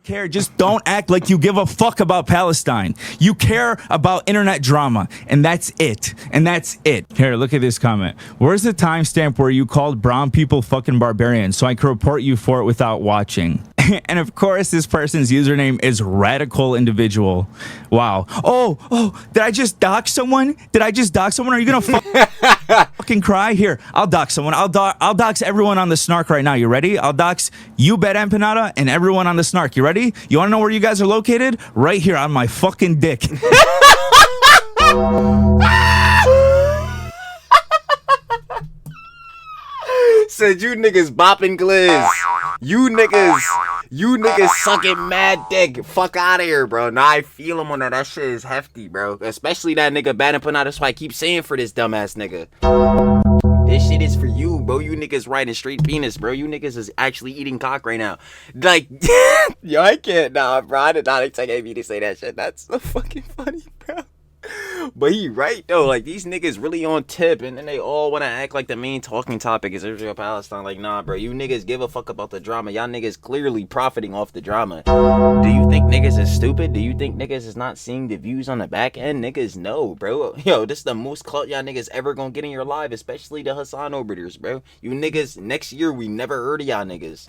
care. Just don't act like you give a fuck about Palestine. You care about internet drama, and that's it. And that's it. Here, look at this comment. Where's the timestamp where you called brown people fucking barbarians so I can report you for it without watching? And of course, this person's username is radical individual. Wow. Oh, did I just dox someone? Did I just dox someone? Are you gonna fucking cry? Here, I'll dox someone. I'll dox everyone on the snark right now. You ready? I'll dox you, BadEmpanada, and everyone on the snark. You ready? You wanna know where you guys are located? Right here on my fucking dick. Said you niggas bopping glizz. You niggas sucking mad dick. Fuck out of here, bro. Nah, I feel him on that. That shit is hefty, bro. Especially that nigga BadEmpanada. That's why I keep saying for this dumbass nigga. This shit is for you, bro. You niggas riding straight penis, bro. You niggas is actually eating cock right now. Like, yo, I can't. Nah, bro. I did not expect me to say that shit. That's so fucking funny, bro. But he right though, like these niggas really on tip, and then they all want to act like the main talking topic is Israel Palestine. Like, nah, bro, you niggas give a fuck about the drama. Y'all niggas clearly profiting off the drama. Do you think niggas is stupid? Do you think niggas is not seeing the views on the back end? Niggas no, bro. Yo, this is the most clout y'all niggas ever gonna get in your life, especially the Hassan orbiters, bro. You niggas, next year we never heard of y'all niggas.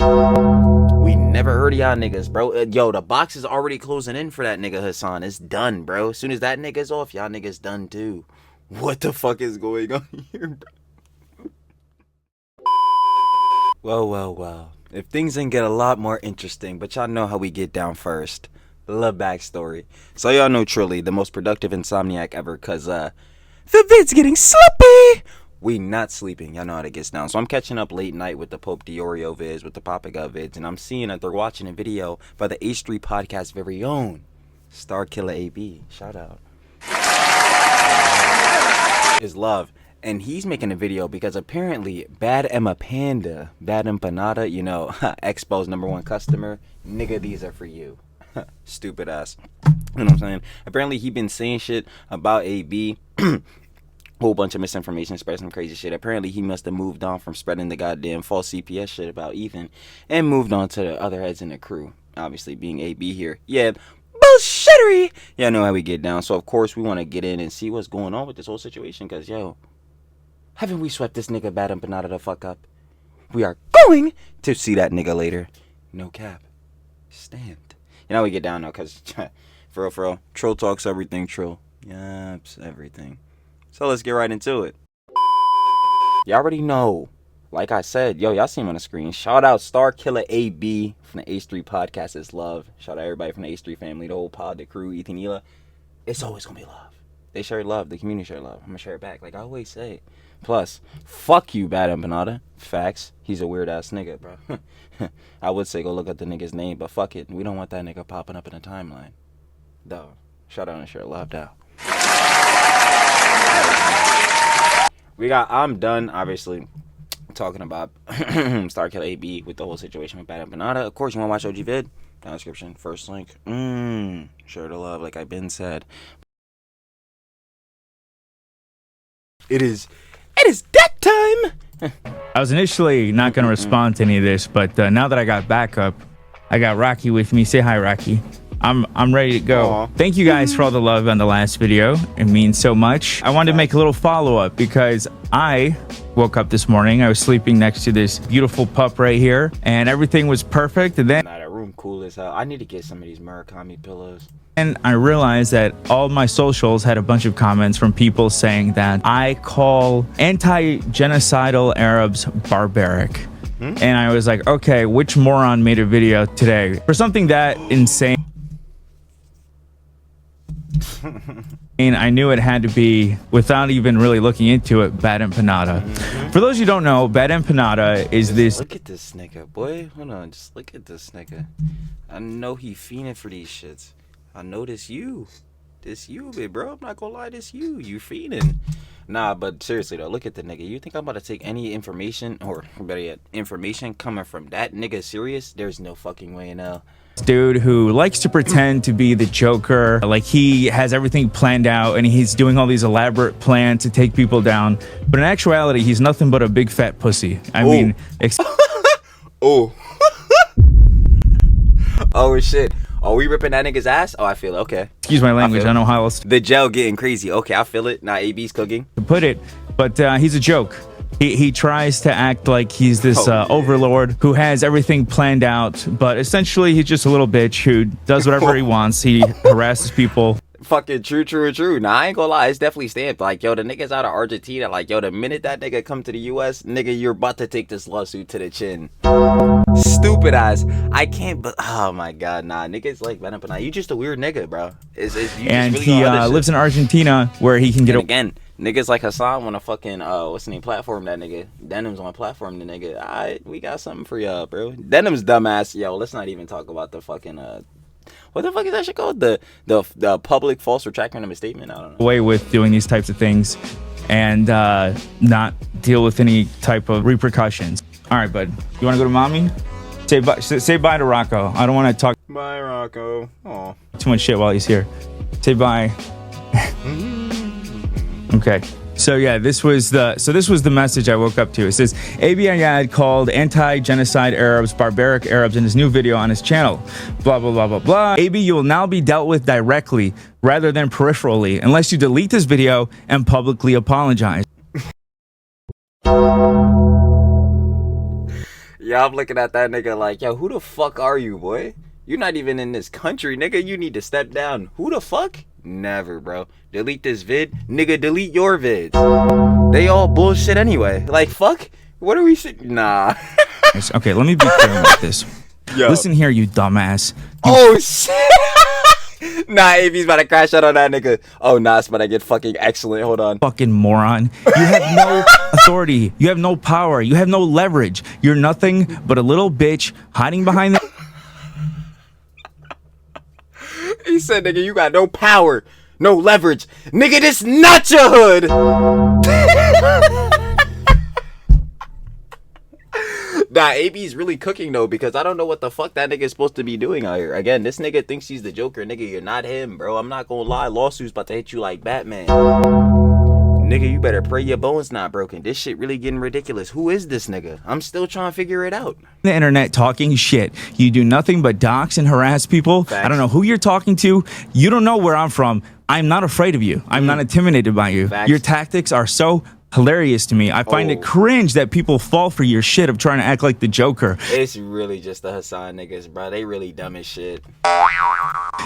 We never heard of y'all niggas, bro. Yo, the box is already closing in for that nigga Hassan. It's done, bro. As soon as that nigga's off, y'all niggas done too. What the fuck is going on here, bro? Well. If things didn't get a lot more interesting, but y'all know how we get down first. A little backstory. So y'all know Trilly, the most productive insomniac ever, cause the vid's getting slippy. We not sleeping. Y'all know how it gets down. So I'm catching up late night with the Pope Diorio vids, with the Papa Gut vids, and I'm seeing that they're watching a video by the H3 podcast very own StarKilla AB. Shout out. Is love. And he's making a video because apparently BadEmpanada, BadEmpanada, you know, Expo's #1 customer, nigga, these are for you. Stupid ass. You know what I'm saying? Apparently he been saying shit about AB. Whole bunch of misinformation, spread some crazy shit. Apparently he must have moved on from spreading the goddamn false CPS shit about Ethan and moved on to the other heads in the crew. Obviously being AB here. Yeah, bullshittery. Yeah, I know how we get down. So of course we want to get in and see what's going on with this whole situation. Cause yo, haven't we swept this nigga BadEmpanada the fuck up? We are going to see that nigga later. No cap. Stamped. You know how we get down though, cause for real, Trill talks everything, Trill. Yaps, everything. So let's get right into it. Y'all already know. Like I said, yo, y'all see him on the screen. Shout out StarKilla AB from the H3 podcast. It's love. Shout out everybody from the H3 family, the whole pod, the crew, Ethan, Hila. It's always gonna be love. They share love. The community share love. I'm gonna share it back, like I always say. Plus, fuck you, BadEmpanada. Facts. He's a weird ass nigga, bro. I would say go look up the nigga's name, but fuck it. We don't want that nigga popping up in the timeline. Though. Shout out and share love, though. We got I'm done, obviously, talking about StarKilla AB with the whole situation with BadEmpanada. Of course, you want to watch OG vid? Down description, first link. Share the love, like I've been said. It is that time. I was initially not going to respond to any of this, but now that I got backup, I got Rocky with me. Say hi, Rocky. I'm ready to go. Aww. Thank you guys for all the love on the last video. It means so much. I wanted to make a little follow-up because I woke up this morning. I was sleeping next to this beautiful pup right here, and everything was perfect. And then That room cool as hell. I need to get some of these Murakami pillows. and I realized that all my socials had a bunch of comments from people saying that I call anti-genocidal Arabs barbaric. And I was like, okay, which moron made a video today for something that insane? And I knew it had to be, without even really looking into it, BadEmpanada. For those of you who don't know, BadEmpanada is this. Look at this nigga, boy. Hold on, just look at this nigga. I know he fiending for these shits. I know this you, big bro. I'm not gonna lie, this you fiending. Nah, but seriously though, look at the nigga. You think I'm about to take any information, or better yet, information coming from that nigga serious? There's no fucking way in hell. Dude who likes to pretend to be the Joker, like he has everything planned out and he's doing all these elaborate plans to take people down, but in actuality he's nothing but a big fat pussy. I mean Oh shit. Are we ripping that nigga's ass? Oh, I feel it. Okay. Excuse my language. I don't know how else The gel getting crazy. Okay, I feel it. Nah, AB's cooking. to put it, but he's a joke. He tries to act like he's this overlord who has everything planned out, but essentially he's just a little bitch who does whatever he wants. He harasses people. Fucking true. Nah, I ain't gonna lie, it's definitely stamped. Like, yo, the niggas out of Argentina, like, yo, the minute that nigga come to the US, nigga, you're about to take this lawsuit to the chin. Stupid ass. I can't, but oh my god, nah, niggas like BadEmpanada. You just a weird nigga, bro. You And just really he on other lives shit. in Argentina where he can get And a again, niggas like Hassan wanna fucking what's the name, platform that nigga. Denim's on platform the nigga. Alright, we got something for y'all, bro. Denim's dumbass. Yo, let's not even talk about the fucking what the fuck is that shit called? The public false retracting of a statement? I don't know. away with doing these types of things and not deal with any type of repercussions. All right, bud. You want to go to mommy? Say bye to Rocco. I don't want to talk Bye, Rocco. Aw. too much shit while he's here. Say bye. Okay. So yeah, this was the message I woke up to. It says Abi Ayad called anti-genocide Arabs barbaric Arabs in his new video on his channel. Blah blah blah blah blah. Abi, you will now be dealt with directly rather than peripherally unless you delete this video and publicly apologize. Yeah, I'm looking at that nigga like, yo, who the fuck are you, boy? You're not even in this country, nigga. You need to step down. Who the fuck? Never, bro. Delete this vid. Nigga, delete your vids. They all bullshit anyway. Like, fuck? What are we saying? Nah. Okay, let me be clear about this. Yo. Listen here, you dumbass. Oh, shit. Nah, AB's about to crash out on that nigga. Oh, nah, it's about to get fucking excellent. Hold on. Fucking moron. You have no authority. You have no power. You have no leverage. You're nothing but a little bitch hiding behind the... He said, nigga, you got no power, no leverage. Nigga, this not your hood. Nah, AB's really cooking, though, because I don't know what the fuck that nigga is supposed to be doing out here. Again, this nigga thinks he's the Joker. Nigga, you're not him, bro. I'm not gonna lie. Lawsuit's about to hit you like Batman. Nigga, you better pray your bones not broken. This shit really getting ridiculous. Who is this nigga? I'm still trying to figure it out. the internet talking shit. You do nothing but dox and harass people. Facts. I don't know who you're talking to. You don't know where I'm from. I'm not afraid of you. I'm not intimidated by you. Facts. Your tactics are so hilarious to me. I find it cringe that people fall for your shit of trying to act like the Joker. It's really just the Hassan niggas, bro. They really dumb as shit.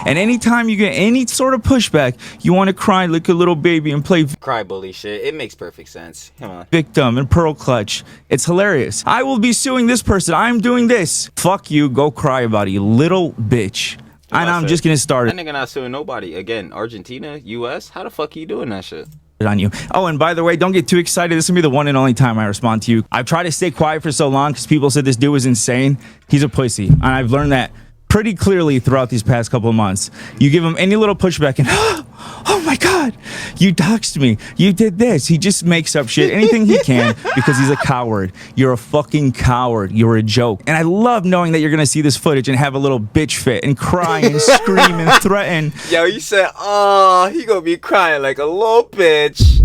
And anytime you get any sort of pushback, you want to cry like a little baby and play Cry bully shit. It makes perfect sense. Come on. victim and pearl clutch. It's hilarious. I will be suing this person. I'm doing this. Fuck you. Go cry about it, you little bitch. And I'm just getting started That nigga not suing nobody. Again, Argentina, US. How the fuck you doing that shit? on you. Oh, and by the way, don't get too excited. This is gonna be the one and only time I respond to you. I've tried to stay quiet for so long because people said this dude was insane. He's a pussy. And I've learned that pretty clearly throughout these past couple of months. You give him any little pushback and oh my god, you doxed me, you did this. He just makes up shit, anything he can, because he's a coward. You're a fucking coward. You're a joke. And I love knowing that you're gonna see this footage and have a little bitch fit and cry and scream and threaten. Yo, you said, oh, he gonna be crying like a little bitch.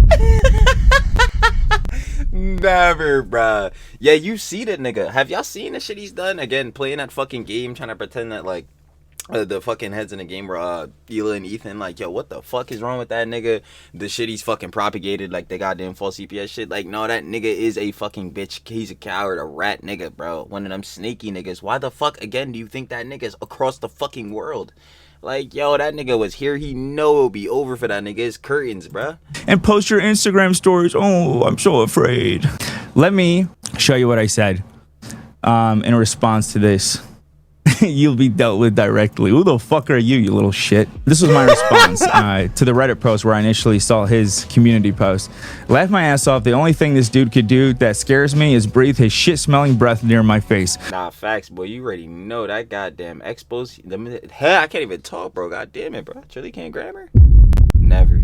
Never, bruh. Yeah, you see that nigga. Have y'all seen the shit he's done? Again, playing that fucking game, trying to pretend that, like, the fucking heads in the game were Ela and Ethan. Like, yo, what the fuck is wrong with that nigga? The shit he's fucking propagated, like the goddamn false CPS shit. Like, no, that nigga is a fucking bitch. He's a coward, a rat nigga, bro. One of them snaky niggas. Why the fuck, again, do you think that nigga's across the fucking world? Like, yo, that nigga was here. He know it'll be over for that nigga. It's curtains, bruh. And post your Instagram stories. Oh, I'm so afraid. Let me show you what I said in response to this. You'll be dealt with directly. Who the fuck are you, you little shit? This was my response to the Reddit post where I initially saw his community post. Laughed my ass off. The only thing this dude could do that scares me is breathe his shit-smelling breath near my face. Nah, facts, boy. You already know that goddamn expose. Hell, I can't even talk, bro. God damn it, bro. Truly can't grammar? Never.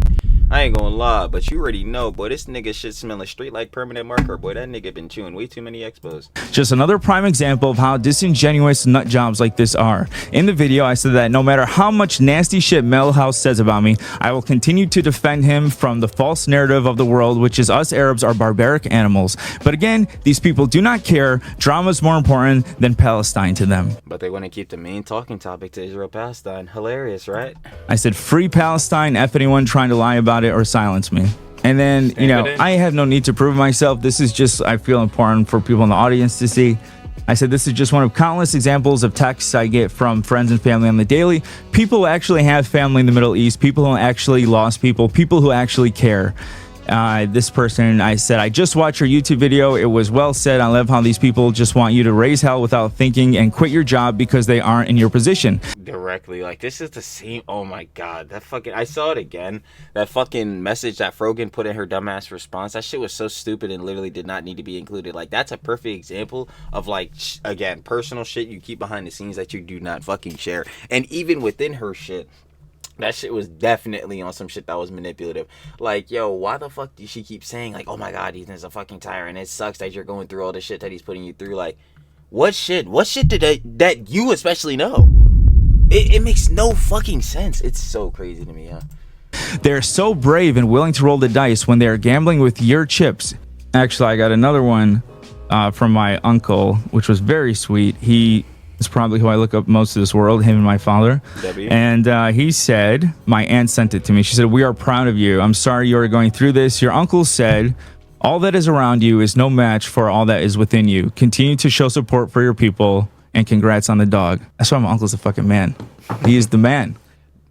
I ain't gonna lie, but you already know, boy, this nigga shit smelling straight like permanent marker. Boy, that nigga been chewing way too many expos. Just another prime example of how disingenuous nut jobs like this are. In the video, I said that no matter how much nasty shit Milhouse says about me, I will continue to defend him from the false narrative of the world, which is us Arabs are barbaric animals. But again, these people do not care. Drama is more important than Palestine to them. But they want to keep the main talking topic to Israel-Palestine. Hilarious, right? I said, free Palestine, F anyone trying to lie about it or silence me. And then, you know, I have no need to prove myself. This is just, I feel important for people in the audience to see. I said, this is just one of countless examples of texts I get from friends and family on the daily. People who actually have family in the Middle East, people who actually lost people who actually care. This person, I said, I just watched your YouTube video. It was well said. I love how these people just want you to raise hell without thinking and quit your job because they aren't in your position. Directly, like, this is the same. Oh my god, that fucking, I saw it again. That fucking message that Frogan put in her dumbass response, that shit was so stupid and literally did not need to be included. Like, that's a perfect example of, like, again, personal shit you keep behind the scenes that you do not fucking share. And even within her shit, that shit was definitely on some shit that was manipulative. Like, yo, why the fuck do she keep saying, like, oh my god, he's a fucking tyrant, it sucks that you're going through all the shit that he's putting you through? Like, what shit did that you especially know? It makes no fucking sense. It's so crazy to me, huh? They're so brave and willing to roll the dice when they're gambling with your chips. Actually, I got another one from my uncle, which was very sweet. He is probably who I look up most of this world, him and my father. W. And he said, my aunt sent it to me. She said, we are proud of you. I'm sorry you are going through this. Your uncle said, all that is around you is no match for all that is within you. Continue to show support for your people. And congrats on the dog. That's why my uncle's a fucking man. He is the man.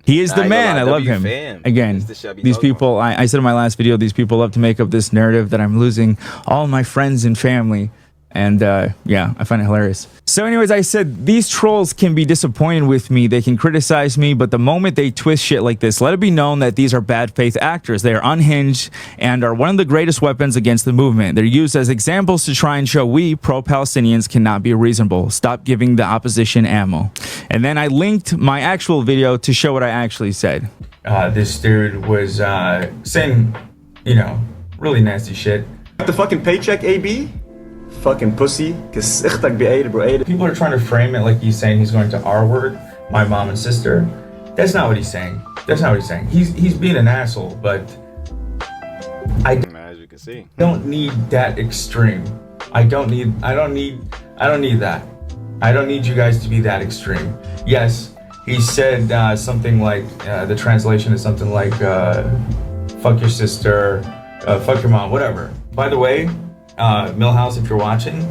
He is the man. I love him. Again, these people, I said in my last video, these people love to make up this narrative that I'm losing all my friends and family. And yeah, I find it hilarious. So anyways, I said these trolls can be disappointed with me. They can criticize me, but the moment they twist shit like this, let it be known that these are bad faith actors. They are unhinged and are one of the greatest weapons against the movement. They're used as examples to try and show we pro-Palestinians cannot be reasonable. Stop giving the opposition ammo. And then I linked my actual video to show what I actually said. This dude was saying, you know, really nasty shit. The fucking paycheck, AB? Fucking pussy. People are trying to frame it like he's saying he's going to R-word my mom and sister. That's not what he's saying. That's not what he's saying. He's being an asshole, but as you can see, don't need that extreme. I don't need that. I don't need you guys to be that extreme. Yes, he said something like, the translation is something like, fuck your sister, fuck your mom, whatever. By the way, Milhouse, if you're watching,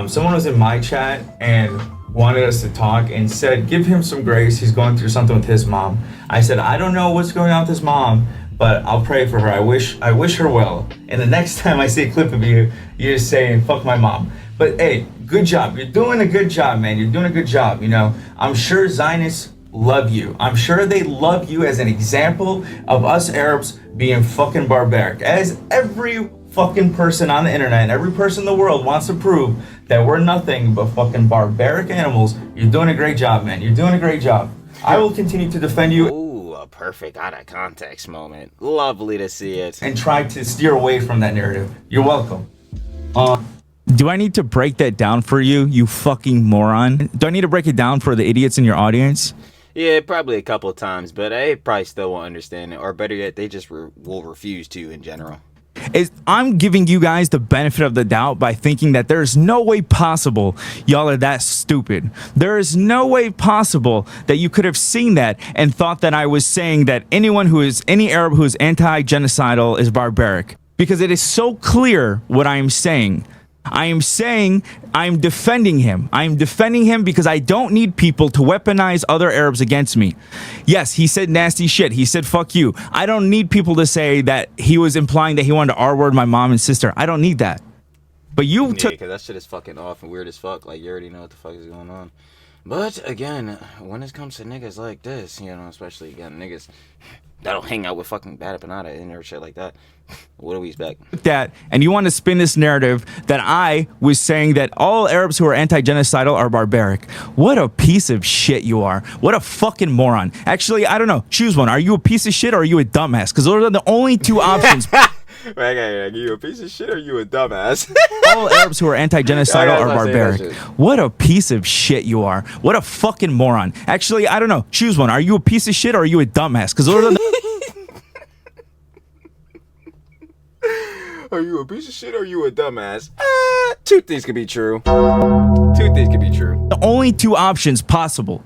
someone was in my chat and wanted us to talk and said, give him some grace. He's going through something with his mom. I said, I don't know what's going on with his mom, but I'll pray for her. I wish her well. And the next time I see a clip of you, you're just saying, fuck my mom. But hey, good job. You're doing a good job, man. You're doing a good job. You know, I'm sure Zionists love you. I'm sure they love you as an example of us Arabs being fucking barbaric. As every fucking person on the internet and every person in the world wants to prove that we're nothing but fucking barbaric animals. You're doing a great job, man. You're doing a great job. I will continue to defend you. Ooh, a perfect out of context moment. Lovely to see it. And try to steer away from that narrative. You're welcome. Do I need to break that down for you, you fucking moron? Do I need to break it down for the idiots in your audience? Yeah, probably a couple of times, but I probably still won't understand it. Or better yet, they just will refuse to in general. I'm giving you guys the benefit of the doubt by thinking that there's no way possible y'all are that stupid. There is no way possible that you could have seen that and thought that I was saying that any Arab who is anti-genocidal is barbaric. Because it is so clear what I am saying. I am saying I'm defending him. I'm defending him because I don't need people to weaponize other Arabs against me. Yes, he said nasty shit. He said, fuck you. I don't need people to say that he was implying that he wanted to R-word my mom and sister. I don't need that. But you took... because that shit is fucking off and weird as fuck. Like, you already know what the fuck is going on. But, again, when it comes to niggas like this, you know, especially, again, niggas that'll hang out with fucking BadEmpanada and or shit like that. What do we expect? That, and you want to spin this narrative that I was saying that all Arabs who are anti-genocidal are barbaric. What a piece of shit you are. What a fucking moron. Actually, I don't know. Choose one. Are you a piece of shit or are you a dumbass? Because those are the only two options. Are you a piece of shit or are you a dumbass? All Arabs who are anti-genocidal are barbaric. What a piece of shit you are. What a fucking moron. Actually, I don't know. Choose one. Are you a piece of shit or are you a dumbass? Because those are the Are you a piece of shit or are you a dumbass? Two things could be true. Two things could be true. the only two options possible.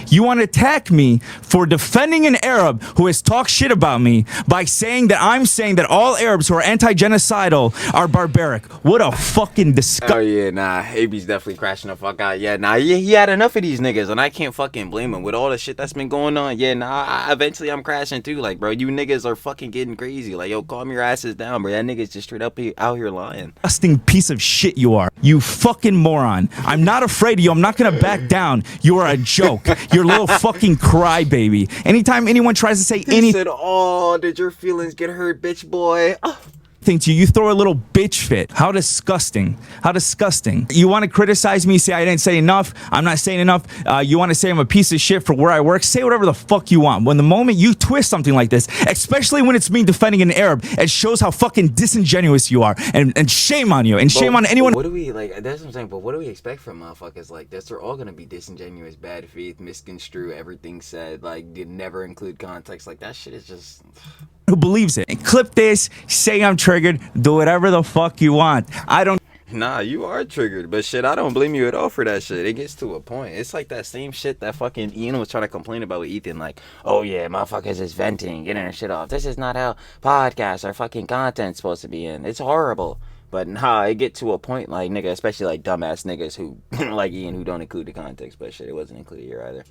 You want to attack me for defending an Arab who has talked shit about me by saying that I'm saying that all Arabs who are anti-genocidal are barbaric. What a fucking disgust. Oh yeah, nah, AB's definitely crashing the fuck out. Yeah, nah, he had enough of these niggas, and I can't fucking blame him with all the shit that's been going on. Yeah, nah, eventually I'm crashing too. Like, bro, you niggas are fucking getting crazy. Like, yo, calm your asses down, bro. That nigga's just straight up out here lying. Disgusting piece of shit you are. You fucking moron. I'm not afraid of you. I'm not gonna back down. You are a joke. You're a little fucking crybaby. Anytime anyone tries to say He anything said, "Oh, did your feelings get hurt, bitch boy?" Oh. to you, you throw a little bitch fit. How disgusting. How disgusting. You want to criticize me, say I didn't say enough, I'm not saying enough. You want to say I'm a piece of shit for where I work, say whatever the fuck you want. When the moment you twist something like this, especially when it's me defending an Arab, it shows how fucking disingenuous you are. And shame on you. And shame on anyone. What do we, like, that's what I'm saying, but what do we expect from motherfuckers like this? They're all gonna be disingenuous, bad faith, misconstrue everything said, like, did never include context. Like, that shit is just... Who believes it. And clip this, say I'm triggered, do whatever the fuck you want. I don't... Nah, you are triggered, but shit, I don't blame you at all for that shit. It gets to a point. It's like that same shit that fucking Ian was trying to complain about with Ethan, like, oh yeah, motherfuckers is venting, getting their shit off. This is not how podcasts or fucking content's supposed to be in. It's horrible. But nah, it get to a point, like, nigga, especially like dumbass niggas who, like Ian, who don't include the context, but shit, it wasn't included here either.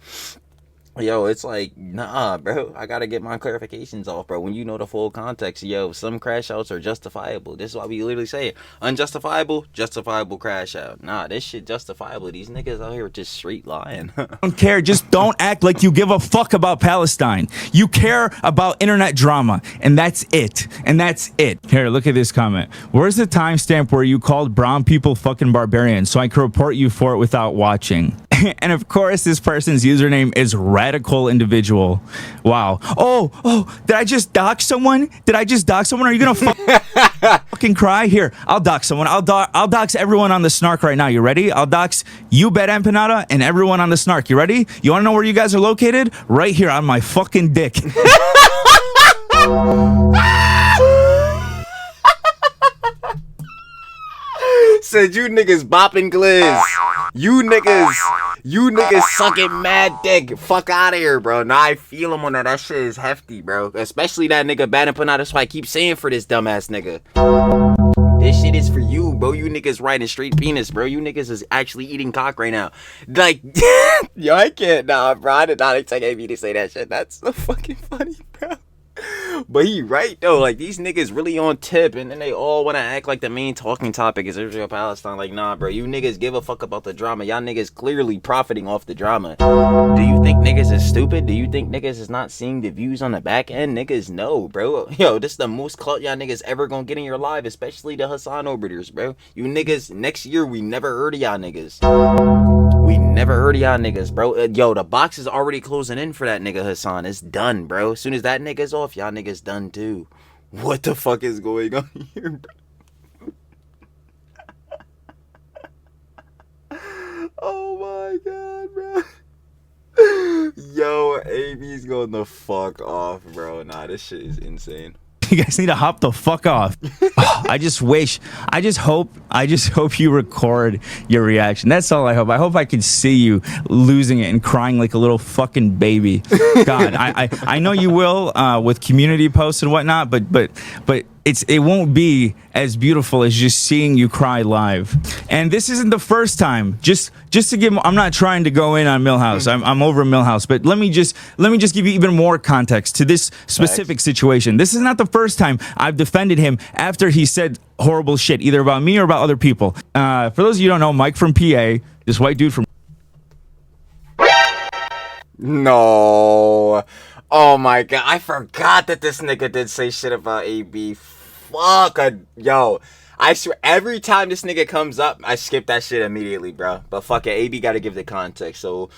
Yo, it's like, nah, bro, I gotta get my clarifications off, bro. When you know the full context, yo, some crash outs are justifiable. This is why we literally say it. Unjustifiable, justifiable crash out. Nah, this shit justifiable. These niggas out here just straight lying. don't care. Just don't act like you give a fuck about Palestine. You care about internet drama, and that's it. And that's it. Here, look at this comment. Where's the timestamp where you called brown people fucking barbarians so I can report you for it without watching? And of course, this person's username is radical individual. Wow. Oh, did I just dox someone? Did I just dox someone? Are you gonna fucking cry? Here, I'll dox someone. I'll dox everyone on the snark right now. You ready? I'll dox you, BadEmpanada, and everyone on the snark. You ready? You wanna know where you guys are located? Right here on my fucking dick. Said you niggas bopping glizz. You niggas sucking mad dick. Fuck out of here, bro. Nah, I feel him on that. That shit is hefty, bro. Especially that nigga BadEmpanada. That's why I keep saying for this dumbass nigga. This shit is for you, bro. You niggas riding straight penis, bro. You niggas is actually eating cock right now. Like, yo, I can't, nah, bro. I did not expect AB to say that shit. That's so fucking funny, bro. But he right though, like these niggas really on tip, and then they all want to act like the main talking topic is Israel Palestine. Like, nah, bro, you niggas give a fuck about the drama. Y'all niggas clearly profiting off the drama. Do you think niggas is stupid? Do you think niggas is not seeing the views on the back end? Niggas no, bro. Yo, this is the most clout y'all niggas ever gonna get in your life, especially the Hassan orbiters, bro. You niggas, next year we never heard of y'all niggas. We never heard of y'all niggas, bro. Yo, the box is already closing in for that nigga Hassan. It's done, bro. As soon as that nigga's off, y'all niggas done too. What the fuck is going on here, bro? Oh my god, bro. Yo, AB's going the fuck off, bro. Nah, this shit is insane. You guys need to hop the fuck off. Oh, I just hope you record your reaction. That's all I hope. I hope I can see you losing it and crying like a little fucking baby. God, I know you will with community posts and whatnot, but it won't be as beautiful as just seeing you cry live. And this isn't the first time. Just to give, I'm not trying to go in on Milhouse. I'm over Milhouse, but let me just give you even more context to this specific situation. This is not the first time I've defended him after he said horrible shit, either about me or about other people. For those of you who don't know, Mike from PA, this white dude from... No. Oh my god, I forgot that this nigga did say shit about AB. Fuck, yo. I swear, every time this nigga comes up, I skip that shit immediately, bro. But fuck it, AB gotta give the context, so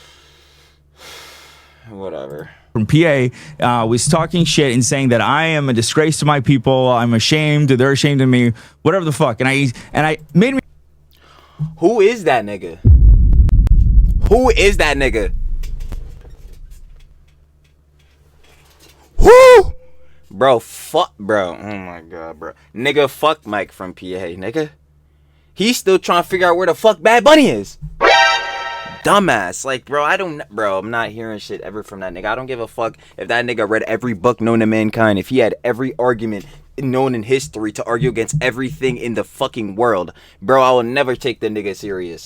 whatever. From PA was talking shit and saying that I am a disgrace to my people. I'm ashamed. They're ashamed of me. Whatever the fuck. And I made me. Who is that nigga? Who is that nigga? Who? Bro, fuck, bro. Oh my god, bro. Nigga, fuck Mike from PA, nigga. He's still trying to figure out where the fuck Bad Bunny is. Dumbass. Like, bro, I'm not hearing shit ever from that nigga. I don't give a fuck if that nigga read every book known to mankind. If he had every argument known in history to argue against everything in the fucking world. Bro, I will never take the nigga serious.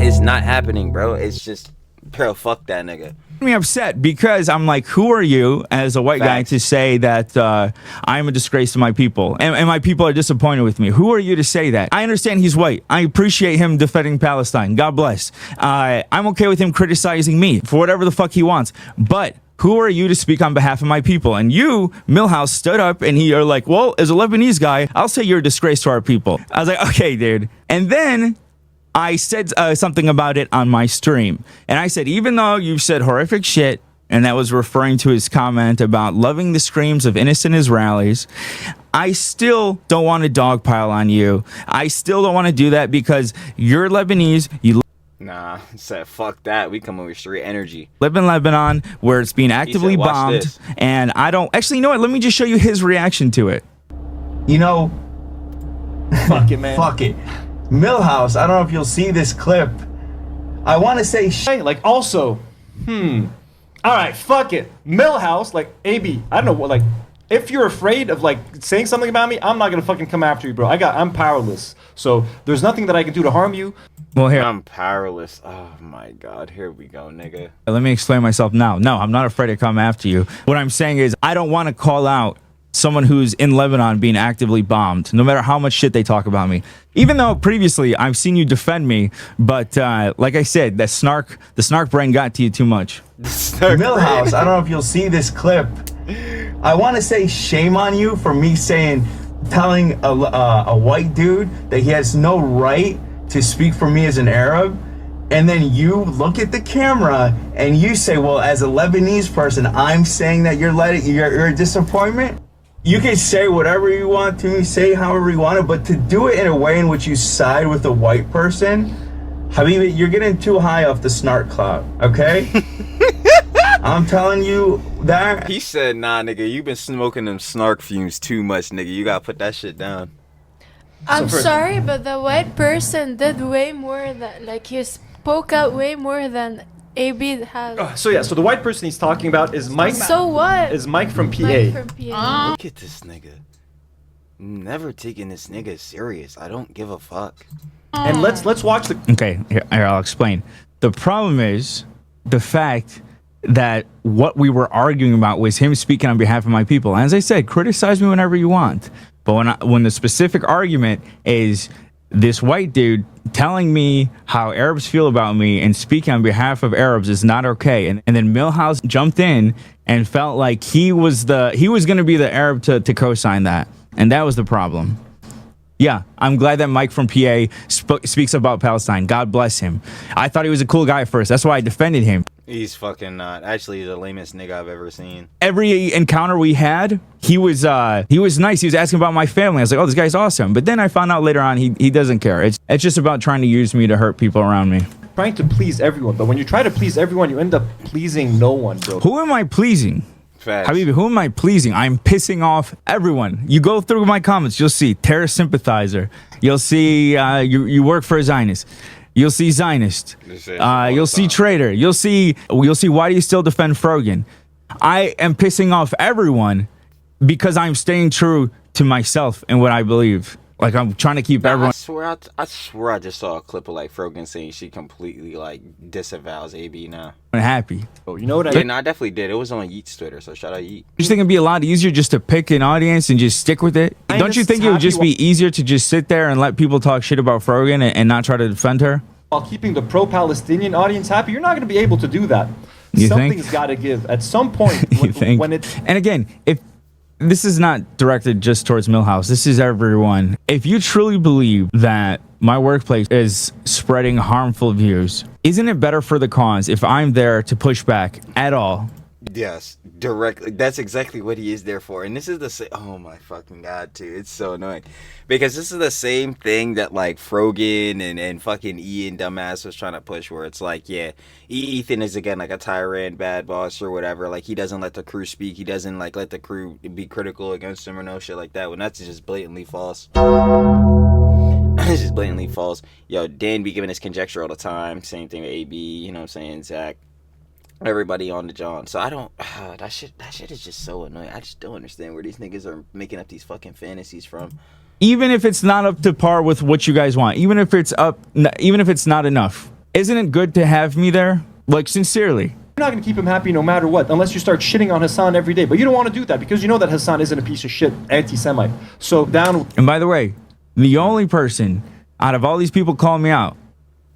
It's not happening, bro. It's just, bro, fuck that nigga. Me upset because I'm like, who are you as a white guy to say that I'm a disgrace to my people and my people are disappointed with me? Who are you to say that? I understand he's white. I appreciate him defending Palestine. God bless. I'm okay with him criticizing me for whatever the fuck he wants. But who are you to speak on behalf of my people? And you, Milhouse, stood up and you're like, well, as a Lebanese guy, I'll say you're a disgrace to our people. I was like, okay, dude. And then I said something about it on my stream. And I said, even though you've said horrific shit, and that was referring to his comment about loving the screams of innocent Israelis, I still don't want to dogpile on you. I still don't want to do that because you're Lebanese. You Nah, said fuck that. We come over straight energy. live in Lebanon where it's being actively "Watch bombed. this." And I don't... Actually, you know what? Let me just show you his reaction to it. You know, Fuck it, man. fuck it. Millhouse, I don't know if you'll see this clip. I want to say Hey, like, also, all right, fuck it. Millhouse, like, AB, I don't know what, like, if you're afraid of, like, saying something about me, I'm not gonna fucking come after you, bro. I'm powerless. So, there's nothing that I can do to harm you. Well, here, I'm powerless. Oh my god, here we go, nigga. let me explain myself now. No, I'm not afraid to come after you. What I'm saying is I don't want to call out someone who's in Lebanon being actively bombed, no matter how much shit they talk about me. Even though previously I've seen you defend me, but like I said, the snark brain got to you too much. Millhouse, I don't know if you'll see this clip. I want to say shame on you for me telling a white dude that he has no right to speak for me as an Arab. And then you look at the camera and you say, well, as a Lebanese person, I'm saying that you're a disappointment. You can say whatever you want to me, say however you want it, but to do it in a way in which you side with a white person, Habibi, you're getting too high off the snark cloud, okay? I'm telling you that. He said, nah, nigga, you been smoking them snark fumes too much, nigga. You gotta put that shit down. I'm sorry, but the white person did way more than, like, he spoke out way more than AB has. So, yeah, so the white person he's talking about is Mike. So what? Is Mike from PA. Mike from PA. Look at this nigga. Never taking this nigga serious. I don't give a fuck. And let's watch the... Okay, here I'll explain. The problem is the fact that what we were arguing about was him speaking on behalf of my people. As I said, criticize me whenever you want. But when the specific argument is this white dude telling me how Arabs feel about me and speaking on behalf of Arabs is not okay. And then Milhouse jumped in and felt like he was going to be the Arab to co-sign that. And that was the problem. Yeah, I'm glad that Mike from PA speaks about Palestine. God bless him. I thought he was a cool guy at first. That's why I defended him. He's fucking not. Actually, he's the lamest nigga I've ever seen. Every encounter we had, he was nice. He was asking about my family. I was like, oh, this guy's awesome. But then I found out later on he doesn't care. It's just about trying to use me to hurt people around me. Trying to please everyone, but when you try to please everyone, you end up pleasing no one, bro. Who am I pleasing? Facts. Habibi, who am I pleasing? I'm pissing off everyone. You go through my comments, you'll see terrorist sympathizer. You'll see you work for a Zionist. You'll see Zionist. You'll see traitor. You'll see why do you still defend Frogan? I am pissing off everyone because I'm staying true to myself and what I believe. Like, I'm trying to keep everyone. I swear I just saw a clip of like Frogan saying she completely like disavows AB now. happy. Oh, you know what I Yeah, mean? no, I definitely did. It was on Yeet's Twitter, so shout out Yeet. You think it'd be a lot easier just to pick an audience and just stick with it? Don't you think it would just be easier to just sit there and let people talk shit about Frogan and not try to defend her? While keeping the pro-Palestinian audience happy, you're not going to be able to do that. You Something's think? got to give at some point. You think? When it's And again, if this is not directed just towards Milhouse, this is everyone. If you truly believe that my workplace is spreading harmful views, isn't it better for the cause if I'm there to push back at all? Yes, directly. That's exactly what he is there for. And this is the same. Oh my fucking god, dude! It's so annoying because this is the same thing that like Frogan and fucking Ian dumbass was trying to push. Where it's like, yeah, Ethan is again like a tyrant, bad boss or whatever. Like he doesn't let the crew speak. He doesn't like let the crew be critical against him or no shit like that. When that's just blatantly false. It's just blatantly false. Yo, Dan be giving his conjecture all the time. Same thing with AB. You know what I'm saying, Zach. Everybody on the John. So I don't that shit is just so annoying. I just don't understand where these niggas are making up these fucking fantasies from. Even if it's not up to par with what you guys want, even if it's not enough, isn't it good to have me there? Like, sincerely. You're not going to keep him happy no matter what, unless you start shitting on Hassan every day. But you don't want to do that because you know that Hassan isn't a piece of shit anti-Semite. So down. And by the way, the only person out of all these people calling me out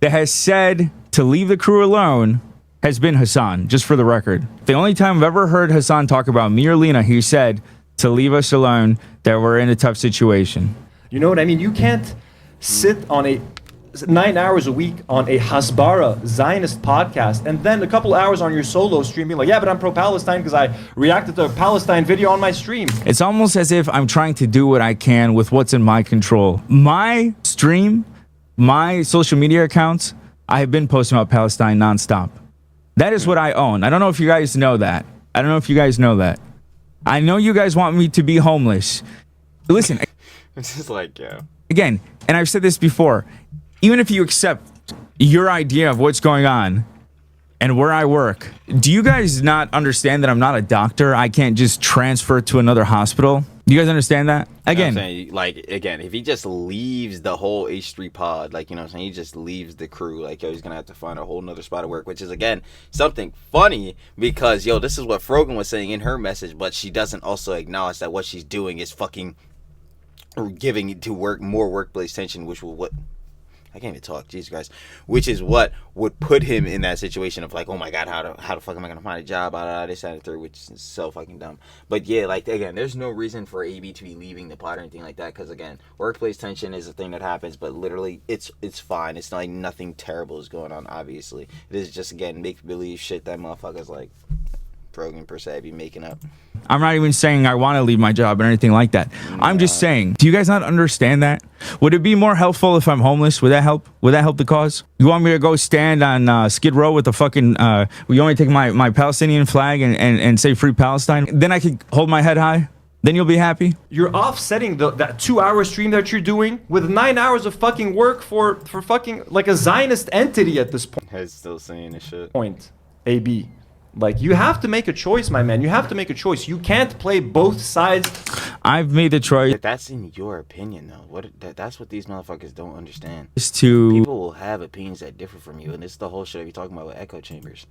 that has said to leave the crew alone has been Hassan, just for the record. The only time I've ever heard Hassan talk about me or Lena, he said to leave us alone, that we're in a tough situation. You know what I mean? You can't sit on 9 hours a week on a Hasbara Zionist podcast and then a couple hours on your solo stream being like, yeah, but I'm pro-Palestine because I reacted to a Palestine video on my stream. It's almost as if I'm trying to do what I can with what's in my control. My stream, my social media accounts, I have been posting about Palestine nonstop. That is what I own. I don't know if you guys know that. I know you guys want me to be homeless. Listen. It's just like, yeah. Again, and I've said this before, even if you accept your idea of what's going on and where I work, do you guys not understand that I'm not a doctor? I can't just transfer to another hospital. Do you guys understand that? Again, You know what I'm saying? Like, again, if he just leaves the whole H3 pod, like, you know what I'm saying? He just leaves the crew. Like, yo, he's going to have to find a whole nother spot of work, which is, again, something funny because, yo, this is what Frogan was saying in her message, but she doesn't also acknowledge that what she's doing is fucking giving to work more workplace tension, which will I can't even talk, Jesus Christ. Which is what would put him in that situation of like, oh my God, how the fuck am I gonna find a job out of this, that, and third, which is so fucking dumb. But yeah, like again, there's no reason for AB to be leaving the pod or anything like that, because again, workplace tension is a thing that happens, but literally it's fine. It's not like nothing terrible is going on. Obviously, it is just again make believe shit that motherfuckers like Frogan per se be making up. I'm not even saying I want to leave my job or anything like that. I'm just saying, do you guys not understand that? Would it be more helpful if I'm homeless? Would that help? Would that help the cause? You want me to go stand on Skid Row with the fucking, you want me to take my Palestinian flag and say free Palestine? Then I could hold my head high? Then you'll be happy? You're offsetting that 2-hour stream that you're doing with 9 hours of fucking work for fucking like a Zionist entity at this point. He's still saying this shit. AB. Like, you have to make a choice, my man. You have to make a choice. You can't play both sides. I've made the choice. But that's in your opinion, though. That's what these motherfuckers don't understand. To People will have opinions that differ from you, and it's the whole shit I be talking about with echo chambers.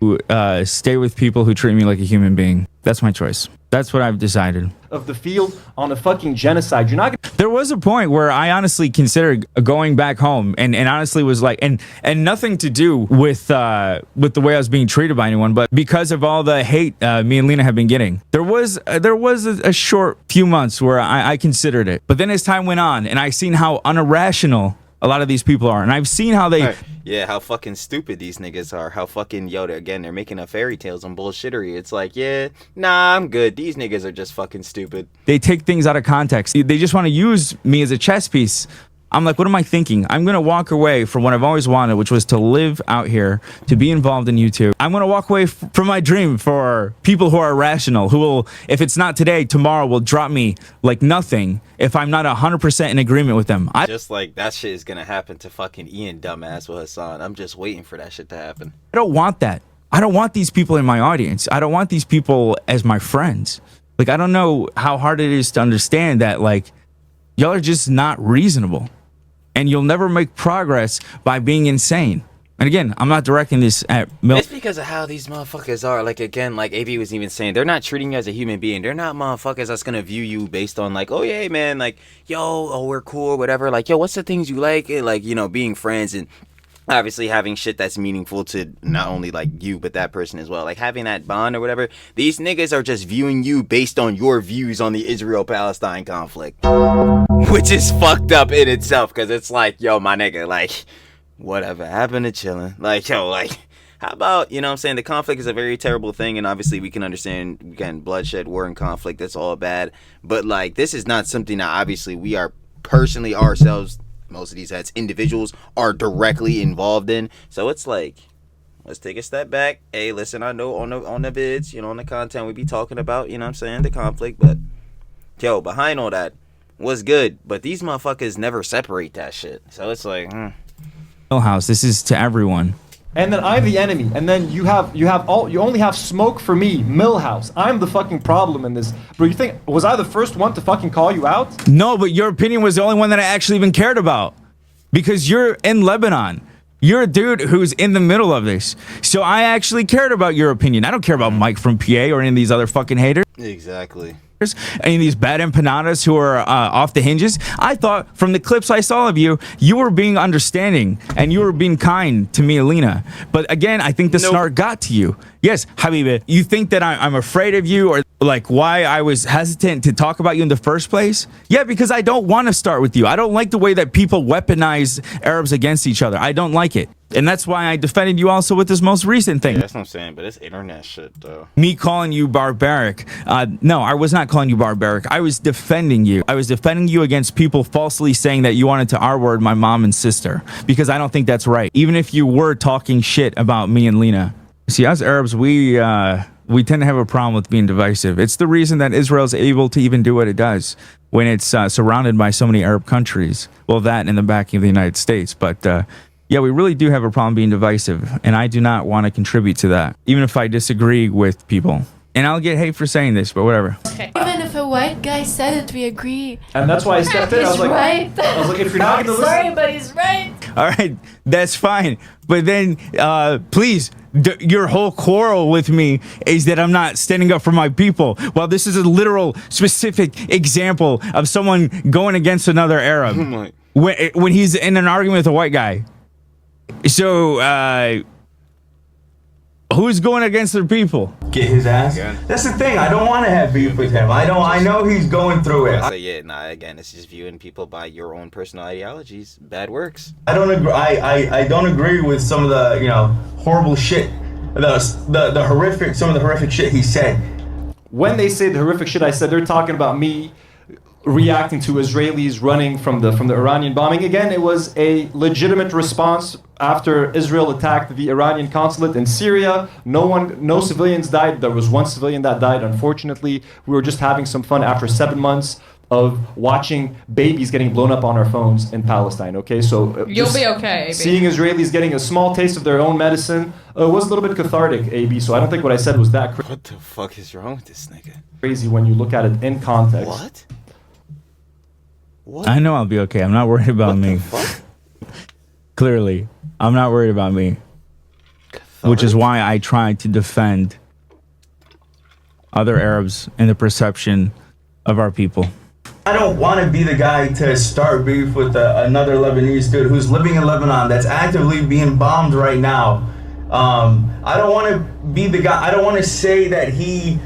Stay with people who treat me like a human being. That's my choice. That's what I've decided. Of the field on a fucking genocide. You're not gonna... There was a point where I honestly considered going back home, and honestly was like, and nothing to do with the way I was being treated by anyone, but because of all the hate me and Lena have been getting. There was a short few months where I considered it, but then as time went on, and I've seen how unirrational a lot of these people are, and I've seen how they... Yeah, how fucking stupid these niggas are. How fucking, they're making up fairy tales and bullshittery. It's like, yeah, nah, I'm good. These niggas are just fucking stupid. They take things out of context. They just want to use me as a chess piece. I'm like, what am I thinking? I'm going to walk away from what I've always wanted, which was to live out here, to be involved in YouTube. I'm going to walk away from my dream for people who are rational, who will, if it's not today, tomorrow will drop me like nothing if I'm not 100% in agreement with them. Just like that shit is going to happen to fucking Ian dumbass with Hassan. I'm just waiting for that shit to happen. I don't want that. I don't want these people in my audience. I don't want these people as my friends. Like, I don't know how hard it is to understand that, like, y'all are just not reasonable. And you'll never make progress by being insane. And again, I'm not directing this at Milhouse. It's because of how these motherfuckers are. Like, again, like AB was even saying, they're not treating you as a human being. They're not motherfuckers that's going to view you based on, like, oh, yeah, man, like, yo, oh, we're cool, whatever. Like, yo, what's the things you like? And, like, being friends and obviously having shit that's meaningful to not only like you but that person as well, like having that bond or whatever. These niggas are just viewing you based on your views on the Israel-Palestine conflict, which is fucked up in itself, because it's like, yo, my nigga, like, whatever happened to chilling? Like, yo, like, how about, you know what I'm saying, the conflict is a very terrible thing, and obviously we can understand, again, bloodshed, war, and conflict, that's all bad, but like, this is not something that obviously we are personally ourselves, most of these heads, individuals, are directly involved in. So it's like, let's take a step back. Hey, listen, I know on the vids, you know, on the content we be talking about, you know what I'm saying, the conflict, but yo, behind all that, what's good? But these motherfuckers never separate that shit. So it's like, Milhouse, this is to everyone. And then I'm the enemy, and then you only have smoke for me, Millhouse. I'm the fucking problem in this. Bro, you think, was I the first one to fucking call you out? No, but your opinion was the only one that I actually even cared about. Because you're in Lebanon. You're a dude who's in the middle of this. So I actually cared about your opinion. I don't care about Mike from PA or any of these other fucking haters. exactly. Any of these BadEmpanadas who are off the hinges. I thought from the clips I saw of you, you were being understanding and you were being kind to me, Alina. But again, I think the snark got to you. Yes, Habibi, you think that I'm afraid of you, or like why I was hesitant to talk about you in the first place? Yeah, because I don't want to start with you. I don't like the way that people weaponize Arabs against each other. I don't like it. And that's why I defended you also with this most recent thing. Yeah, that's what I'm saying, but it's internet shit, though. Me calling you barbaric. No, I was not calling you barbaric. I was defending you. I was defending you against people falsely saying that you wanted to R-word my mom and sister, because I don't think that's right. Even if you were talking shit about me and Lena. See, us Arabs, we tend to have a problem with being divisive. It's the reason that Israel's able to even do what it does when it's surrounded by so many Arab countries. Well, that and the backing of the United States. But yeah, we really do have a problem being divisive, and I do not want to contribute to that, even if I disagree with people. And I'll get hate for saying this, but whatever. Okay. Even if a white guy said it, we agree. And that's why I stepped in. He's right. I was like, if you're not going to Sorry, listen. but he's right. All right, that's fine. But then, please, your whole quarrel with me is that I'm not standing up for my people. Well, this is a literal, specific example of someone going against another Arab when he's in an argument with a white guy. So, who's going against their people? Get his ass. That's the thing. I don't want to have beef with him. I know he's going through it. So yeah, nah, again, it's just viewing people by your own personal ideologies. Bad works. I don't agree. I don't agree with some of the horrible shit, the horrific, some of the horrific shit he said. When they say the horrific shit I said, they're talking about me reacting to Israelis running from the Iranian bombing. Again, it was a legitimate response after Israel attacked the Iranian consulate in Syria. No civilians died. There was one civilian that died, unfortunately. We were just having some fun after 7 months of watching babies getting blown up on our phones in Palestine, okay? So you'll be okay, AB. Seeing Israelis getting a small taste of their own medicine was a little bit cathartic, AB, so I don't think what I said was that crazy. What the fuck is wrong with this nigga? Crazy when you look at it in context. What? What? I know I'll be okay. I'm not worried about me. Clearly, I'm not worried about me. Which is why I try to defend other Arabs in the perception of our people. I don't want to be the guy to start beef with another Lebanese dude who's living in Lebanon that's actively being bombed right now. I don't want to be the guy. I don't want to say that he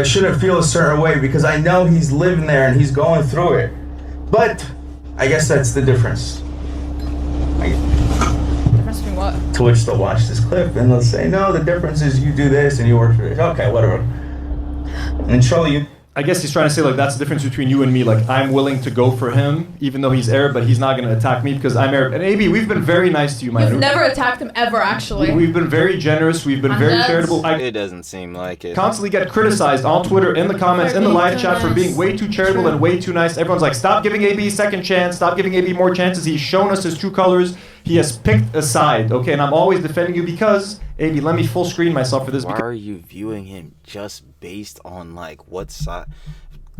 shouldn't feel a certain way, because I know he's living there and he's going through it. But I guess that's the difference. Difference between what? Twitch will watch this clip and they'll say, no, the difference is you do this and you work for it. Okay, whatever. And Charlie, you... I guess he's trying to say, like, that's the difference between you and me. Like, I'm willing to go for him, even though he's Arab, but he's not going to attack me because I'm Arab. And AB, we've been very nice to you, man. You've never attacked him ever, actually. We've been very generous. We've been very charitable. It doesn't seem like it. Constantly get criticized on Twitter, in the comments, in the live chat for being way too charitable and way too nice. Everyone's like, stop giving AB a second chance. Stop giving AB more chances. He's shown us his true colors. He has picked a side, okay? And I'm always defending you because, AB, let me full screen myself for this. Why are you viewing him just based on, like, what side?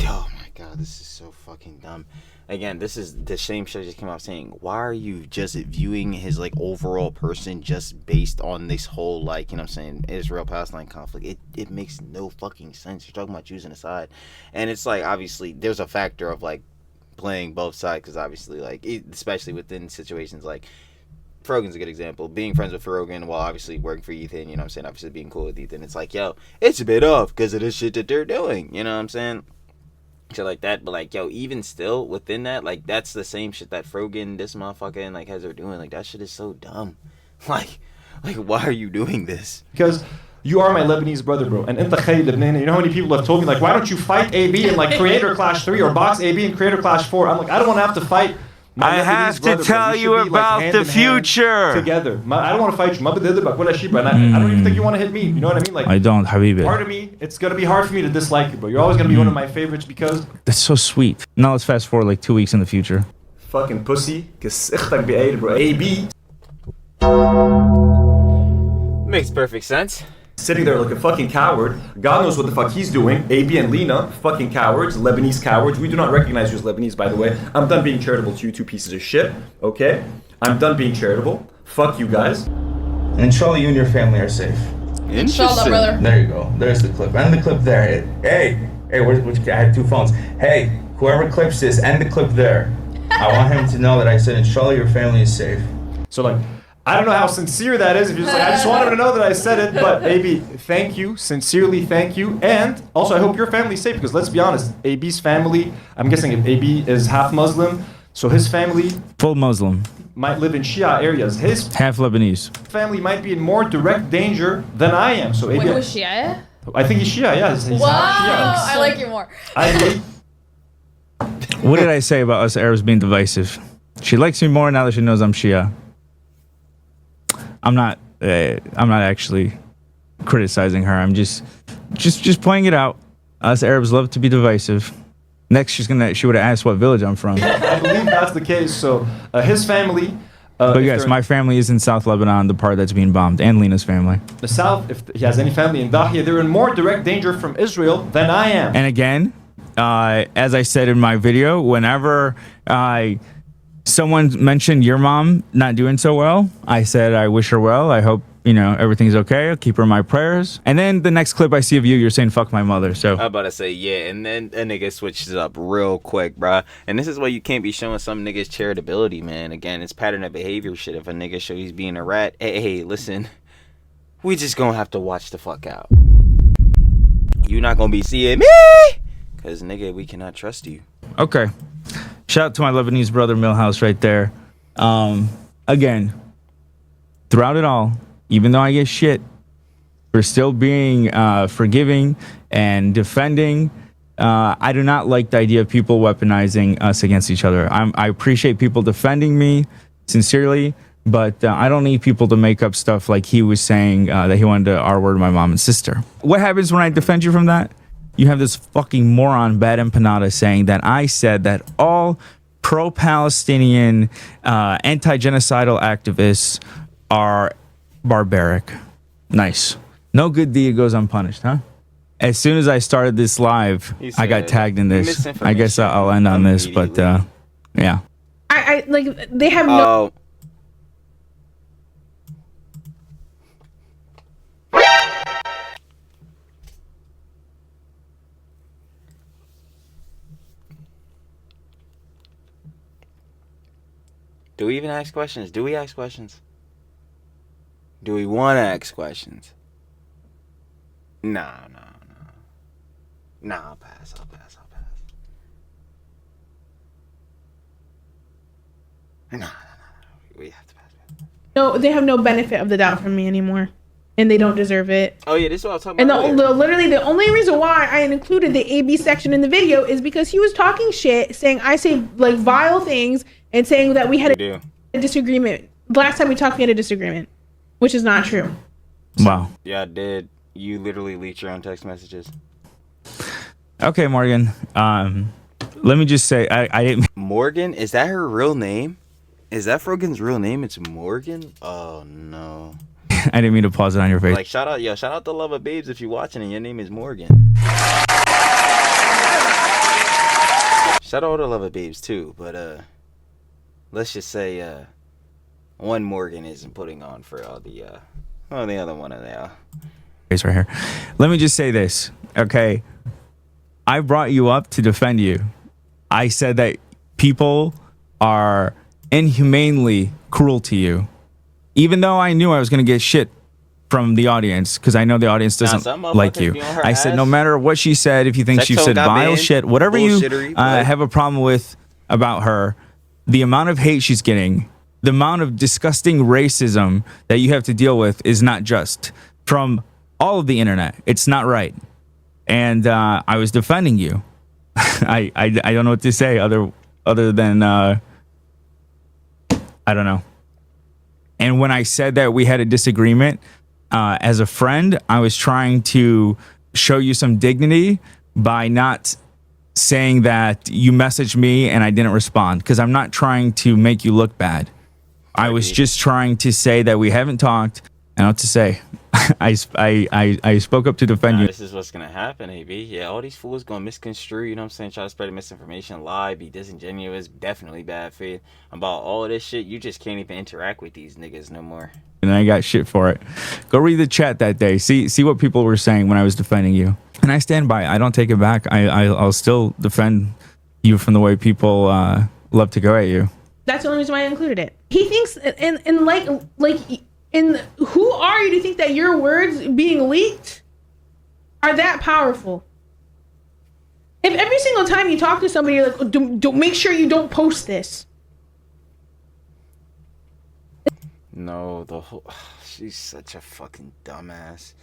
Oh my god, this is so fucking dumb. Again, this is the same shit I just came out saying. Why are you just viewing his, like, overall person just based on this whole, like, you know what I'm saying, Israel-Palestine conflict? It makes no fucking sense. You're talking about choosing a side. And it's like, obviously, there's a factor of, like, playing both sides, because obviously, like, especially within situations like Frogan's a good example. Being friends with Frogan while obviously working for Ethan, you know what I'm saying? Obviously being cool with Ethan. It's like, yo, it's a bit off because of the shit that they're doing. You know what I'm saying? Shit like that. But like, yo, even still within that, like, that's the same shit that Frogan, this motherfucker, and like, has her doing. Like, that shit is so dumb. Like, why are you doing this? Because you are my Lebanese brother, bro. And انت خي لبناني. You know how many people have told me, like, why don't you fight AB in like Creator Clash 3 or box AB in Creator Clash 4? I'm like, I don't want to have to fight. I have to tell you about the future. Together. I don't want to fight you. And I don't even think you want to hit me. You know what I mean? Like, I don't, Habibi. Part of me, it's going to be hard for me to dislike you, bro. You're always going to be one of my favorites because... That's so sweet. Now let's fast forward like 2 weeks in the future. Fucking pussy. Bro. AB. Makes perfect sense. Sitting there like a fucking coward. God knows what the fuck he's doing. AB and Lena, fucking cowards, Lebanese cowards. We do not recognize you as Lebanese, by the way. I'm done being charitable to you two pieces of shit, okay? I'm done being charitable. Fuck you guys. And inshallah, you and your family are safe. Inshallah, brother. There you go. There's the clip. End the clip there. Hey, I had 2 phones. Hey, whoever clips this, end the clip there. I want him to know that I said, inshallah, your family is safe. So like, I don't know how sincere that is. If you're just like, I just wanted to know that I said it, but AB, thank you, sincerely thank you, and also I hope your family's safe because let's be honest, AB's family. I'm guessing if AB is half Muslim, so his family Full Muslim. might live in Shia areas. His Half Lebanese. family might be in more direct danger than I am. So Wait, AB, who's Shia? I think he's Shia. Yeah, he's Wow, half Shia. I like you more. What did I say about us Arabs being divisive? She likes me more now that she knows I'm Shia. I'm not actually criticizing her. I'm just pointing it out. Us Arabs love to be divisive. Next, she would have asked what village I'm from. I believe that's the case. So his family. But if yes, they're my family is in South Lebanon, the part that's being bombed, and Lena's family. in the south, if he has any family in Dahia, they're in more direct danger from Israel than I am. And again, as I said in my video, whenever someone mentioned your mom not doing so well, I said I wish her well. I hope everything's okay. I'll keep her in my prayers. And then the next clip I see of you, you're saying fuck my mother. So I'm about to say, yeah, and then a nigga switches up real quick, bruh. And this is why you can't be showing some niggas charitability, man. Again, it's pattern of behavior shit. If a nigga show he's being a rat, hey, listen, we just gonna have to watch the fuck out. You not gonna be seeing me, cause nigga, we cannot trust you. okay. Shout out to my Lebanese brother Milhouse right there. Again, throughout it all, even though I get shit for still being forgiving and defending, I do not like the idea of people weaponizing us against each other. I appreciate people defending me sincerely, but I don't need people to make up stuff like he was saying that he wanted to R-word my mom and sister. What happens when I defend you from that? You have this fucking moron, BadEmpanada, saying that I said that all pro-Palestinian, anti-genocidal activists are barbaric. Nice. No good deed goes unpunished, huh? As soon as I started this live, I got tagged in this. I guess I'll end on this, but yeah. I like they have no. Do we even ask questions? Do we ask questions? Do we want to ask questions? Nah, I'll pass. Nah. We have to pass. No, they have no benefit of the doubt from me anymore, and they don't deserve it. Oh yeah, this is what I was talking And about. literally the only reason why I included the AB section in the video is because he was talking shit, saying I say like vile things, and saying that we had a disagreement. Last time we talked, we had a disagreement, which is not true. Wow. Yeah, I did. You literally leaked your own text messages. Okay, Morgan. Let me just say, I didn't. Morgan? Is that her real name? Is that Frogan's real name? It's Morgan? Oh no. I didn't mean to pause it on your face. Like shout out to Love of Babes if you're watching and your name is Morgan. Shout out to Love of Babes too, but let's just say one Morgan isn't putting on for all the other one of them. Right here. Let me just say this, okay? I brought you up to defend you. I said that people are inhumanely cruel to you. even though I knew I was going to get shit from the audience, because I know the audience doesn't some like motherfuckers you. be on her I said, ass. no matter what she said, if you think she Sextone said got vile banned, shit, whatever you bullshittery, but- have a problem with about her, the amount of hate she's getting, the amount of disgusting racism that you have to deal with is not just from all of the internet. It's not right. And I was defending you. I don't know what to say other than I don't know. And when I said that we had a disagreement, as a friend, I was trying to show you some dignity by not saying that you messaged me and I didn't respond, because I'm not trying to make you look bad. I was just trying to say that we haven't talked. I don't know what to say. I spoke up to defend you. This is what's gonna happen, AB. Yeah, all these fools gonna misconstrue, you know what I'm saying? Try to spread misinformation, lie, be disingenuous, definitely bad faith. About all this shit, you just can't even interact with these niggas no more. And I got shit for it. Go read the chat that day. See what people were saying when I was defending you. And I stand by it. I don't take it back. I'll still defend you from the way people love to go at you. That's the only reason why I included it. He thinks, and like, and who are you to think that your words being leaked are that powerful? If every single time you talk to somebody, you're like, don't make sure you don't post this. No, she's such a fucking dumbass.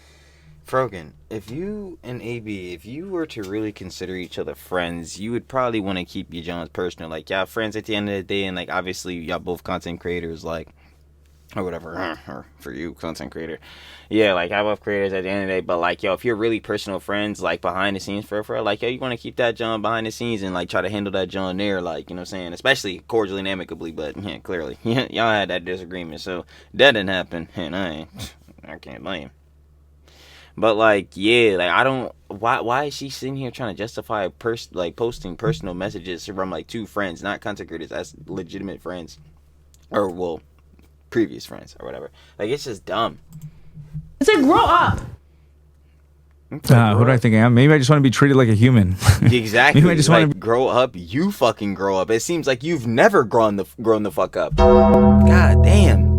Frogan, if you and AB, if you were to really consider each other friends, you would probably want to keep your Jones personal. Like, y'all friends at the end of the day, and like obviously y'all both content creators, like, or whatever, or for you, content creator. Yeah, like, I love creators at the end of the day, but like, yo, if you're really personal friends, like behind the scenes for like, yo, you want to keep that John behind the scenes and like try to handle that John there, like, you know what I'm saying? Especially cordially and amicably, but yeah, clearly, y'all had that disagreement, so that didn't happen, and I can't blame. But like, yeah, like, I don't, why is she sitting here trying to justify like posting personal messages from like two friends, not content creators, that's legitimate friends, or well, previous friends or whatever. Like, it's just dumb. It's like, grow up. Who do I think I am? Maybe I just want to be treated like a human. Exactly. Maybe I just like, want to grow up. You fucking grow up. It seems like you've never grown the fuck up. God damn.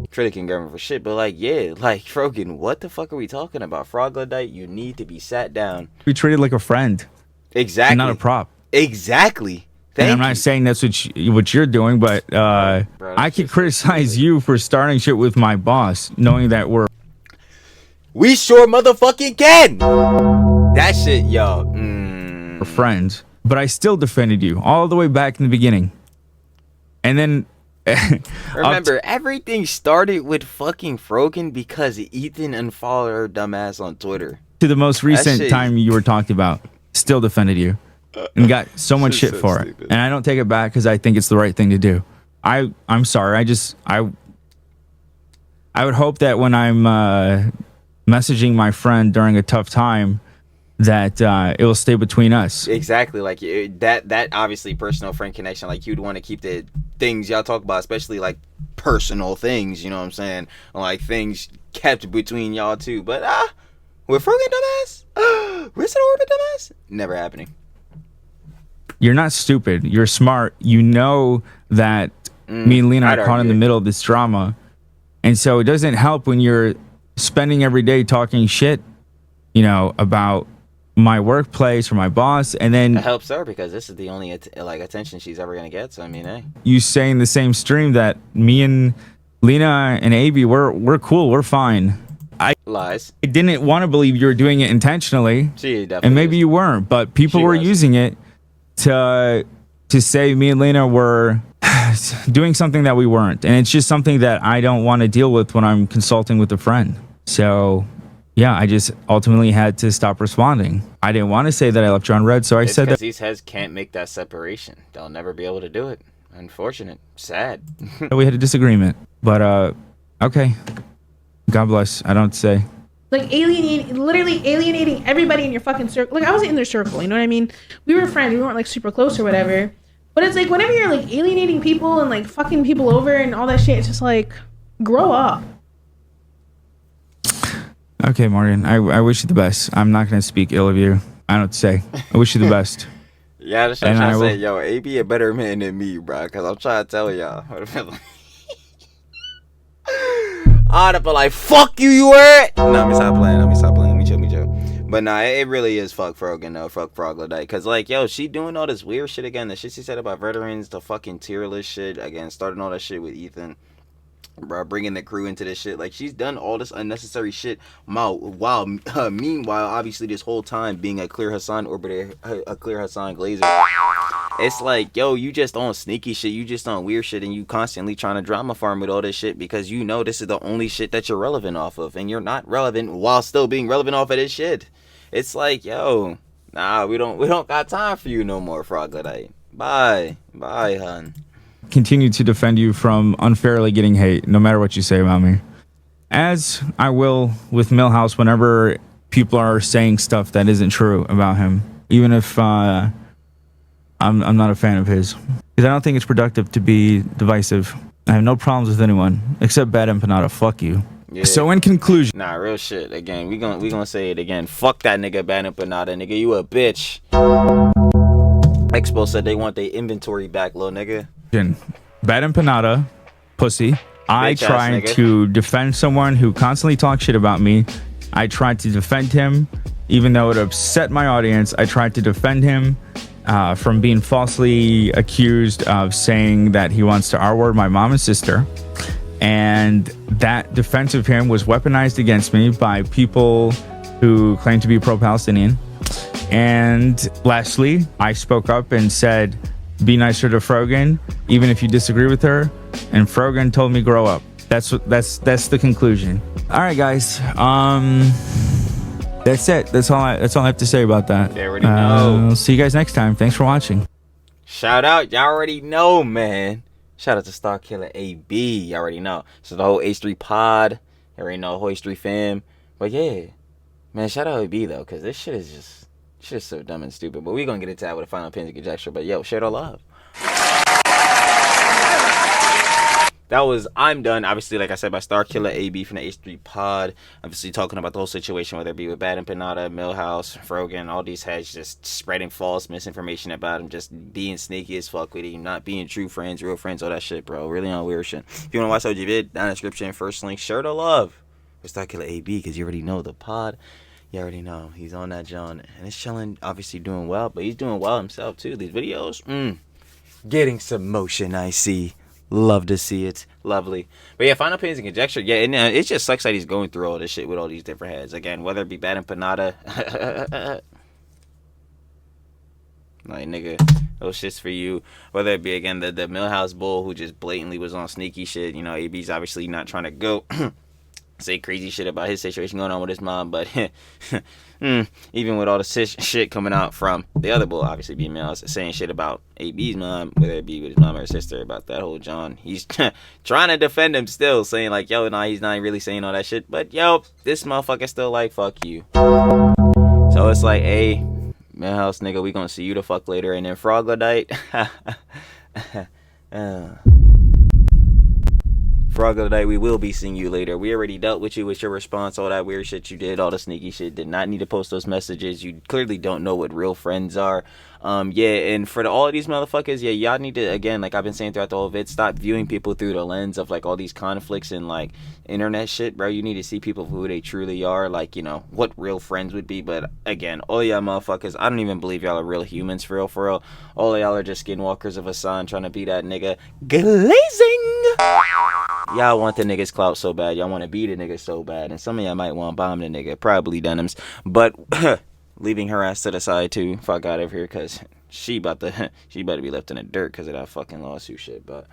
Critiquing government for shit, but like, yeah, like, Frogan, what the fuck are we talking about? Froglodyte, you need to be sat down. be treated like a friend. Exactly. And not a prop. Exactly. And I'm not saying that's what you're doing, but I could criticize you for starting shit with my boss, knowing that we sure motherfucking can. That shit, yo. we're friends. But I still defended you all the way back in the beginning. And then remember, everything started with fucking Frogan because Ethan unfollowed her dumbass on Twitter. To the most recent time you were talked about, still defended you. And got so much shit for it. And I don't take it back because I think it's the right thing to do. I'm sorry. I would hope that when I'm messaging my friend during a tough time, that it will stay between us. Exactly. Like, that obviously personal friend connection, like, you'd want to keep the things y'all talk about, especially like personal things, you know what I'm saying? Like, things kept between y'all two. But with Frogan dumbass, Risen Orbit dumbass, never happening. You're not stupid. You're smart. You know that me and Lena are caught in the middle of this drama. And so it doesn't help when you're spending every day talking shit, you know, about my workplace or my boss. And then it helps her because this is the only attention she's ever going to get. So, I mean, hey. You say in the same stream that me and Lena and AB, we're cool. We're fine. Lies. I didn't want to believe you were doing it intentionally. She definitely and maybe you weren't, but people were using it to say me and Lena were doing something that we weren't. And it's just something that I don't want to deal with when I'm consulting with a friend. So, yeah, I just ultimately had to stop responding. I didn't want to say that I left you on red, so I said that these heads can't make that separation. They'll never be able to do it. Unfortunate. Sad. we had a disagreement. But, okay. God bless. I don't say. Like, literally alienating everybody in your fucking circle. Like, I was in their circle, you know what I mean? We were friends. We weren't like super close or whatever. But it's like, whenever you're like alienating people and like fucking people over and all that shit, it's just like, grow up. Okay, Morgan. I wish you the best. I'm not going to speak ill of you. I don't say. I wish you the best. Yeah, that's what I'm trying to say. Yo, AB a better man than me, bro. Because I'm trying to tell y'all. I'd have been like, fuck you, you heard? No, let me stop playing. Let me chill. But nah, it really is fuck Frogan though. Fuck Froglodite. Cause like, yo, she doing all this weird shit again. The shit she said about veterans, the fucking tier list shit. Again, starting all that shit with Ethan. Bro, bringing the crew into this shit. Like, she's done all this unnecessary shit while meanwhile, obviously, this whole time being a Clear Hassan orbiter, a Clear Hassan Glazer. It's like, yo, you just on sneaky shit, you just on weird shit, and you constantly trying to drama farm with all this shit because you know this is the only shit that you're relevant off of, and you're not relevant while still being relevant off of this shit. It's like, yo, nah, we don't got time for you no more, Froglodite. Bye, hun. Continue to defend you from unfairly getting hate, no matter what you say about me. As I will with Milhouse whenever people are saying stuff that isn't true about him, even if I'm not a fan of his. Because I don't think it's productive to be divisive. I have no problems with anyone, except BadEmpanada. Fuck you. Yeah. So in conclusion. Nah, real shit. Again, we gonna say it again. Fuck that nigga BadEmpanada, nigga. You a bitch. Expo said they want their inventory back, little nigga. BadEmpanada, pussy. I tried to defend someone who constantly talks shit about me. I tried to defend him, even though it upset my audience. I tried to defend him from being falsely accused of saying that he wants to R-word my mom and sister. And that defense of him was weaponized against me by people who claim to be pro-Palestinian. And lastly, I spoke up and said, be nicer to Frogan, even if you disagree with her. And Frogan told me grow up. That's the conclusion. All right, guys. That's it. That's all I have to say about that. They already know. I'll see you guys next time. Thanks for watching. Shout out, y'all already know, man. Shout out to StarKilla AB. Y'all already know. So the whole H3 pod. You already know, whole H3 fam. But yeah, man, shout out AB though, cause this shit is so dumb and stupid. But we gonna get into that with a final opinion conjecture. But yo, share the love. That was I'm Done, obviously, like I said, by StarKilla AB from the H3 pod. Obviously talking about the whole situation, whether it be with BadEmpanada, Milhouse, Frogan, all these heads just spreading false misinformation about him, just being sneaky as fuck with him, not being true friends, real friends, all that shit, bro. Really on weird shit. If you want to watch OG vid, down in the description, first link, share the love with StarKilla AB, because you already know the pod. You already know he's on that John, and it's chilling, obviously doing well, but he's doing well himself too. These videos, getting some motion, I see. Love to see it. Lovely. But yeah, final opinions and conjecture. Yeah, and it just sucks that he's going through all this shit with all these different heads. Again, whether it be BadEmpanada, like, nigga, those shits for you. Whether it be, again, the Millhouse bull who just blatantly was on sneaky shit. You know, AB's obviously not trying to go say crazy shit about his situation going on with his mom, but even with all the shit coming out from the other bull, obviously being Milhouse, saying shit about AB's mom, whether it be with his mom or his sister, about that whole John, he's trying to defend him still, saying like, yo, nah, he's not really saying all that shit, but yo, this motherfucker still like, fuck you. So it's like, hey, Milhouse nigga, we gonna see you the fuck later. And then Froglodite, Froglodite, we will be seeing you later. We already dealt with you with your response, all that weird shit you did, all the sneaky shit. Did not need to post those messages. You clearly don't know what real friends are. Yeah, and for all of these motherfuckers, yeah, y'all need to, again, like I've been saying throughout the whole vid, stop viewing people through the lens of like all these conflicts and like internet shit, bro. You need to see people for who they truly are, like, you know, what real friends would be. But again, all y'all motherfuckers, I don't even believe y'all are real humans for real. All of y'all are just skinwalkers of Hassan trying to be that nigga glazing. Y'all want the niggas clout so bad, y'all want to be the nigga so bad, and some of y'all might want to bomb the nigga, probably Denims, but leaving her ass to the side too. Fuck out of here, cause she about to be left in the dirt because of that fucking lawsuit shit. But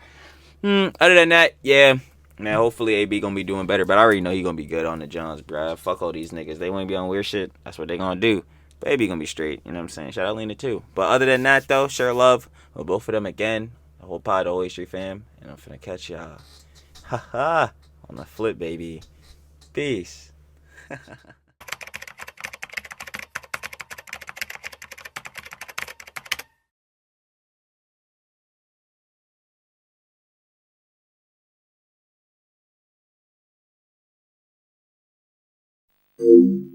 other than that, yeah, man, hopefully AB gonna be doing better. But I already know he gonna be good on the Johns, bruh. Fuck all these niggas. They want to be on weird shit. That's what they gonna do. But AB gonna be straight. You know what I'm saying? Shout out Lena too. But other than that though, share love with both of them again. The whole pod, the whole H3 fam, and I'm finna catch y'all. Haha, on the flip, baby. Peace. Thank you.